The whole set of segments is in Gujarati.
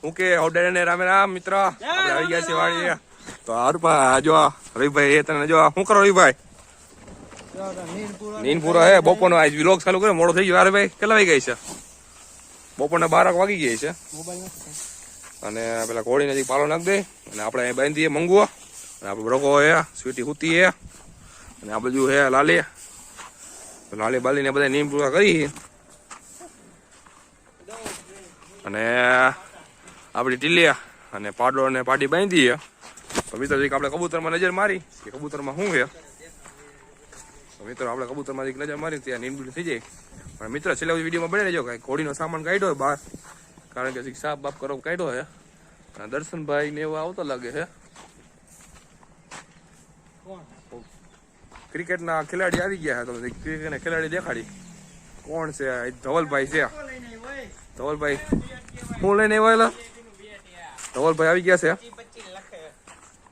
હું કે ઓર્ડર ને રામે રામ મિત્ર આપણે આવી ગયા છે વાળી તો હારપા જો રવિભાઈ એ તને જો શું કરો રવિભાઈ નીનપુરા હે બપોરનો આજ વ્લોગ ચાલુ કર્યો મોડો થઈ ગયો અરે ભાઈ કેટલા વાગી ગઈ છે બપોરના 12 વાગી ગઈ છે અને પેલા ઘોડી નજીક પાલો નાખ દે અને આપણે અહીં બાંધીએ મંગવો અને આપણે બ્રોકો હે સ્વીટી હુતી હે અને આ બાજુ હે લાલી બાલીને બધા નીમ પૂરા કરી અને આપણી ટીલિયા અને પાડો અને પાટી બાંધીએ તો મિત્રો આપણે કબૂતરમાં નજર મારી કે કબૂતરમાં શું છે તો મિત્રો આપણે કબૂતરમાં નજર મારી ત્યાં નીમ થઈ જાય પણ મિત્ર છેલ્લા વિડીયોમાં બની રહેજો કાંઈ ઘોડીનો સામાન કાઢ્યો બહાર કારણ કે સાફ બાપ કરો કાઢ્યો હે અને દર્શનભાઈ ને એવા આવતા લાગે છે ક્રિકેટના ખેલાડી આવી ગયા છે તમે ક્રિકેટના ખેલાડી દેખાડી કોણ છે ધવલભાઈ છે ધવલભાઈ હું લઈને આવ્યા ધવલભાઈ આવી ગયા છે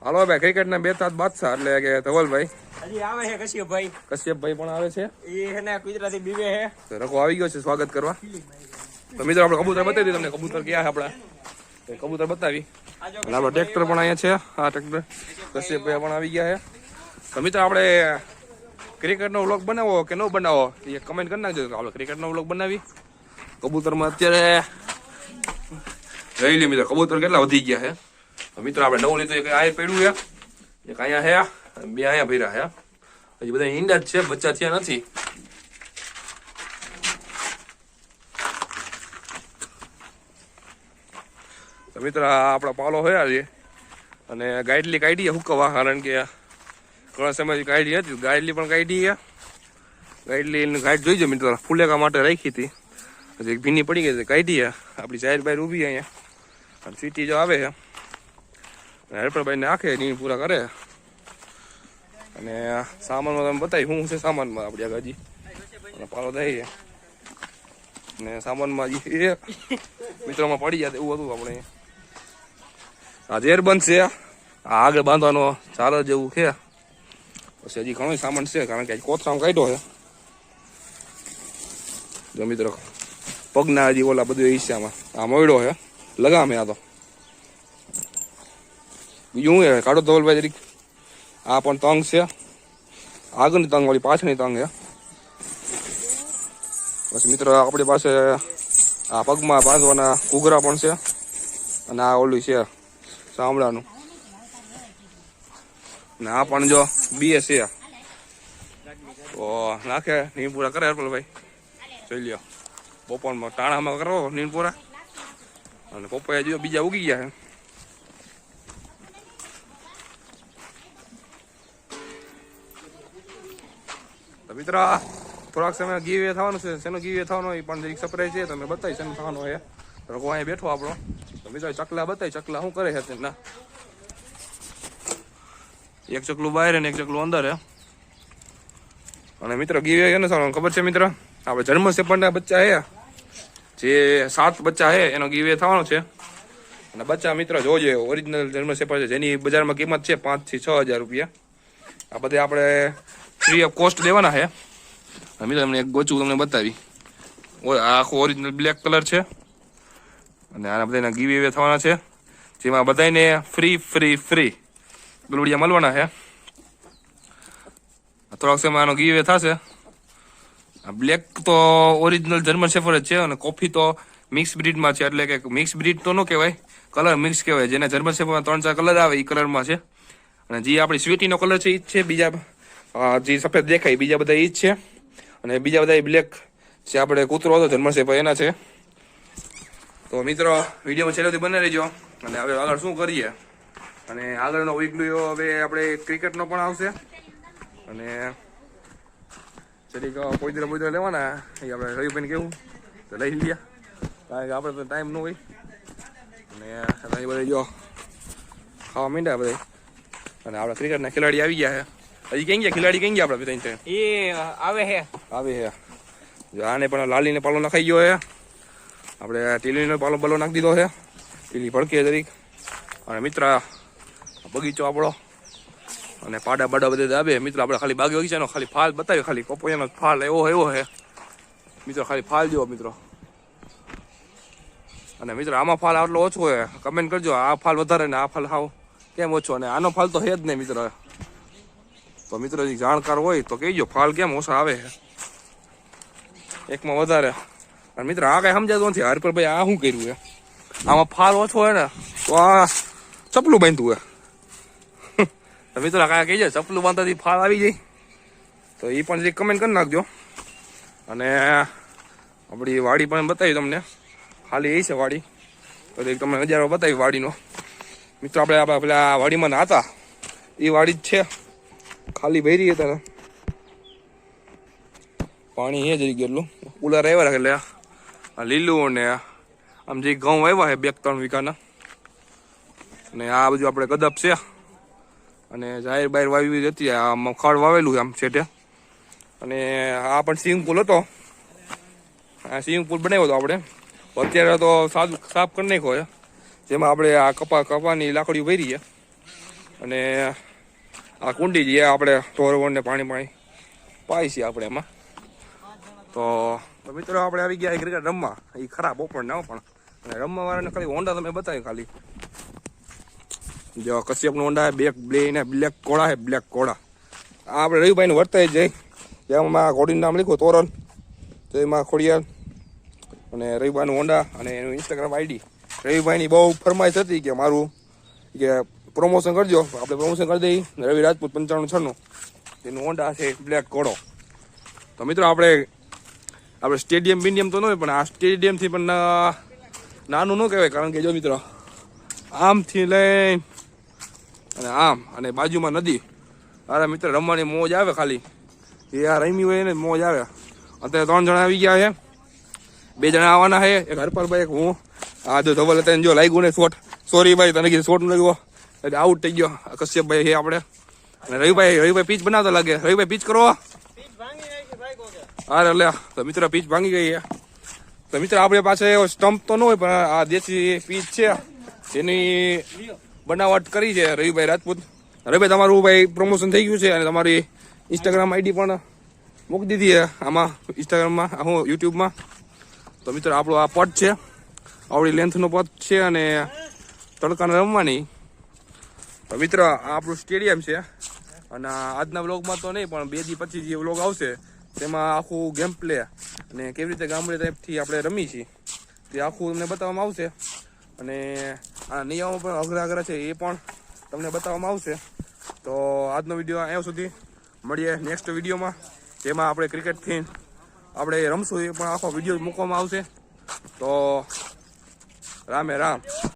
હાલો ભાઈ ક્રિકેટના 2 તાત બાદશાહ એટલે કે ધવલભાઈ હજી આવે છે કશ્યપભાઈ પણ આવે છે એ હેને ગુજરાતી બીવે છે તો રકો આવી ગયો છે સ્વાગત કરવા તો મિત્રો આપણે કબૂતર બતાવી દીધું તમને કબૂતર ક્યાં છે આપણા કબૂતર બતાવી અને આપણા ટ્રેક્ટર પણ અહીંયા છે આ ટ્રેક્ટર કશ્યપભાઈ પણ આવી ગયા છે તો મિત્રો આપણે ક્રિકેટનો વ્લોગ બનાવો કે ન બનાવો એ કમેન્ટ કરી નાખજો આપણે ક્રિકેટનો વ્લોગ બનાવી કબૂતરમાં અત્યારે જોઈ લે મિત્રો કબૂતર કેટલા વધી ગયા છે તો મિત્રો આપણે નવું લીધું એક અહીંયા પડ્યું છે એક અહીંયા છે 2 અહીંયા ભર્યા છે હજી બધા ઈંડા જ છે બચ્ચા થયા નથી તો મિત્રો આપણા પાલો હોયા છે અને ગાઈડલી કાઢી હુકવા કારણ કે ઘણા સમયથી કાઢી હતી ગાઈડલી પણ કાઢી છે ગાઈડલી ગાઈડ જોઈજો મિત્રો ફુલેકા માટે રાખી હતી હજી એક ભીની પડી ગઈ છે કાઢી છે આપણી જાહેર બહાર ઊભી અહીંયા અને સિટી જો આવે છે હરપરભાઈને આખે નીણ પૂરા કરે અને સામાનમાં તમે બતાવી શું છે સામાનમાં આપણી આગળ અને પાલો થાય છે અને સામાનમાં એ મિત્રોમાં પડી જાય એવું હતું આપણે આ ઝેર બનશે આ આગળ બાંધવાનો ચાલ જેવું છે પછી હજી ઘણો સામાન છે કારણ કે કોથરામાં કાઢ્યો છે જો મિત્રો પગના હજી ઓલા બધું હિસ્સામાં આ મોયડો છે લગામે આ તો બીજું શું છે કાઢો ધવલભાઈ જરીક આ પણ તંગ છે આગળની તંગ વાળી પાછળની તંગ છે પછી મિત્રો આપણી પાસે આ પગમાં બાંધવાના ઘૂઘરા પણ છે અને આ ઓલું છે ચામડાનું ને આ પણ જો બીએ છે તો નાખે નીમપુરા કરે હરપલભાઈ જોઈ લ્યો બપોરમાં ટાણામાં કરો નીમપુરા અને પપ્પાએ જો બીજા ઉગી ગયા છે તો મિત્ર થોડાક સમય ગીવે થવાનું છે શેનો ગીવે થવાનો એ પણ જરીક સરપ્રાઈઝ છે તમે બતાવી શેનો થવાનો છે તો અહીંયા બેઠો આપણો તો મિત્રો ચકલા બતાવી ચકલા શું કરે છે તેમના એક ચકલું બહાર ને એક ચકલું અંદર હે અને મિત્ર ગીવે એને થવાનું ખબર છે મિત્ર આપણે જર્મન શેપર્ડના બચ્ચા છે જે 7 બચ્ચા છે એનો ગીવે થવાનો છે અને બચ્ચા મિત્ર જોજે ઓરિજિનલ જર્મન શેપર્ડ છે જેની બજારમાં કિંમત છે 5 થી 6 હજાર રૂપિયા આ બધે આપણે ફ્રી ઓફ કોસ્ટ દેવાના છે મિત્રો તમને એક ગોચું તમને બતાવી આખો ઓરિજિનલ બ્લેક કલર છે અને આના બધાના ગીવ એવે થવાના છે જેમાં બધાને ફ્રી ગુલવડિયા મળવાના છે થોડાક સમય આનો ગીવ એવે થશે બ્લેક તો ઓરિજિનલ જર્મન શેફર્ડ જ છે અને કોફી તો મિક્સ બ્રીડમાં છે એટલે કે મિક્સ બ્રીડ તો ન કહેવાય કલર મિક્સ કહેવાય જેને જર્મન શેફર્ડમાં 3-4 કલર આવે એ કલરમાં છે અને જે આપણી સ્વીટીનો કલર છે એ જ છે બીજા જે સફેદ દેખાય બીજા બધા એ જ છે અને બીજા બધા બ્લેક જે આપણે કૂતરો હતો જર્મન શેફર્ડ એના છે તો મિત્રો વિડીયોમાં છેલ્લે સુધી બને રહેજો અને હવે આગળ શું કરીએ અને આગળનો વિડીયો હવે આપણે ક્રિકેટનો પણ આવશે અને જરીક પોઈદરા લેવાના એ આપણે રવિભાઈને કેવું તો લઈ લઈએ કારણ કે આપણે તો ટાઈમ ન હોય અને બધા જો ખાવા માંડ્યા બધા અને આપણા ક્રિકેટના ખેલાડી આવી ગયા છે હજી કઈ ગયા ખેલાડી કઈ ગયા આપણા બધા એ આવે છે જો આને પણ લાલીને પાલો નખાઈ ગયો છે આપણે ટીલીનો પાલો નાખી દીધો છે ટીલી ભડકે જરીક અને મિત્ર બગીચો આપણો અને પાડા બાડા બધે દાબે મિત્રો આપણે ખાલી બાગ બગીચાનો ખાલી ફાલ બતાવ્યો ખાલી પપૈયાનો ફાલ એવો છે મિત્રો ખાલી ફાલ જોવો મિત્રો અને મિત્રો આમાં ફાલ આટલો ઓછો હોય કમેન્ટ કરજો, આ ફાલ વધારે ને આ ફાલ હાવ કેમ ઓછો, અને આનો ફાલ તો હે જ નહીં મિત્રો. તો મિત્રો જે જાણકાર હોય તો કહેજો ફાલ કેમ ઓછા આવે છે એકમાં વધારે. અને મિત્રો આ કઈ સમજાતું નથી હરપરભાઈ આ શું કર્યું છે, આમાં ફાલ ઓછો હોય ને તો આ ચપલું બાંધવું હોય. મિત્રો કાંઈ કહેજો ચપલું બાંધવાથી ફાલ આવી જાય તો એ પણ જે કમેન્ટ કરી નાખજો. અને આપણી વાડી પણ બતાવી તમને, ખાલી એ છે વાડી, તો તમને નજારો બતાવી વાડીનો. મિત્રો આપણે પેલા વાડીમાં નાતા એ વાડી જ છે, ખાલી ભરી હતા પાણી એ જઈ ગયેલું, કુલર આવ્યા રાખે એટલે આ લીલું ને આમ જે ઘઉં આવ્યા છે 2-3 વીઘાના. અને આ બધું આપણે ગદપ છે અને જાહેર બાહેર વાવી હતી, આમાં ખડ વાવેલું આમ છેટે. અને આ પણ સ્વિમિંગ પુલ હતો, આ સ્વિમિંગ પુલ બનાવ્યો હતો આપણે, અત્યારે તો સાફ કરી નાખ્યો છે, જેમાં આપણે આ કપાની લાકડીઓ ભરી છે. અને આ કુંડી જે આપણે ઢોરવણને પાણી પાઈ છીએ આપણે એમાં. તો મિત્રો આપણે આવી ગયા ક્રિકેટ રમવા, એ ખરાબ ઓપન ના પણ, અને રમવા વાળાને ખાલી હોન્ડા તમે બતાવી ખાલી જો કશ્યપનો હોન્ડા બ્લેક કોળા છે, બ્લેક કોળા. આ આપણે રવિભાઈને વર્તાઈ જાય, જેમાં ઘોડીનું નામ લખ્યું તોરલ, તો એમાં ખોડિયાર અને રવિભાઈનું હોન્ડા અને એનું ઇન્સ્ટાગ્રામ આઈડી. રવિભાઈની બહુ ફરમાઈશ હતી કે મારું કે પ્રમોશન કરજો, આપણે પ્રમોશન કરી દઈએ. રવિ રાજપૂત 9596 એનું હોન્ડા છે બ્લેક ઘોડો. તો મિત્રો આપણે સ્ટેડિયમ તો ન હોય, પણ આ સ્ટેડિયમથી પણ નાનું ન કહેવાય, કારણ કે જો મિત્રો આમથી લઈને અને આમ અને બાજુમાં નદી. અરે મિત્ર રમવાની મોજ આવે, ખાલી એ આ રમી હોય ને મોજ આવે. અત્યારે 3 જણા આવી ગયા છે, 2 જણા આવવાના છે, એક હરપાલભાઈ, એક હું. આ જો ધવલ હતા જો લાગ્યું ને શોટ, સોરી ભાઈ તને કીધું શોટ લાગ્યો એટલે આઉટ થઈ ગયો. કશ્યપભાઈ છે આપણે, અને રવિભાઈ પીચ બનાવતા લાગે. રવિભાઈ પીચ કરો. અરે લે, તો મિત્ર પીચ ભાંગી ગઈ છે. તો મિત્ર આપણે પાસે સ્ટમ્પ તો ન હોય, પણ આ દેશી પીચ છે એની બનાવટ કરી છે રવિભાઈ રાજપૂત. રવિભાઈ તમારું ભાઈ પ્રમોશન થઈ ગયું છે, અને તમારી ઇન્સ્ટાગ્રામ આઈડી પણ મૂકી દીધી છે આમાં ઇન્સ્ટાગ્રામમાં, હું યુટ્યુબમાં. તો મિત્ર આપણો આ પટ છે, આવડી લેન્થનો પટ છે, અને તડકાને રમવાની. તો મિત્ર આ આપણું સ્ટેડિયમ છે, અને આજના વ્લોગમાં તો નહીં, પણ 2 દી પછી જે વ્લોગ આવશે તેમાં આખું ગેમ પ્લે અને કેવી રીતે ગામડે ટાઈપથી આપણે રમી છીએ તે આખું તમને બતાવવામાં આવશે. અને આ નિયમો પણ અઘરા છે એ પણ તમને બતાવવામાં આવશે. તો આજનો વિડીયો અહીંયા સુધી, મળીએ નેક્સ્ટ વિડીયોમાં, જેમાં આપણે ક્રિકેટથી આપણે રમશું એ પણ આખો વિડીયો મૂકવામાં આવશે. તો રામે રામ.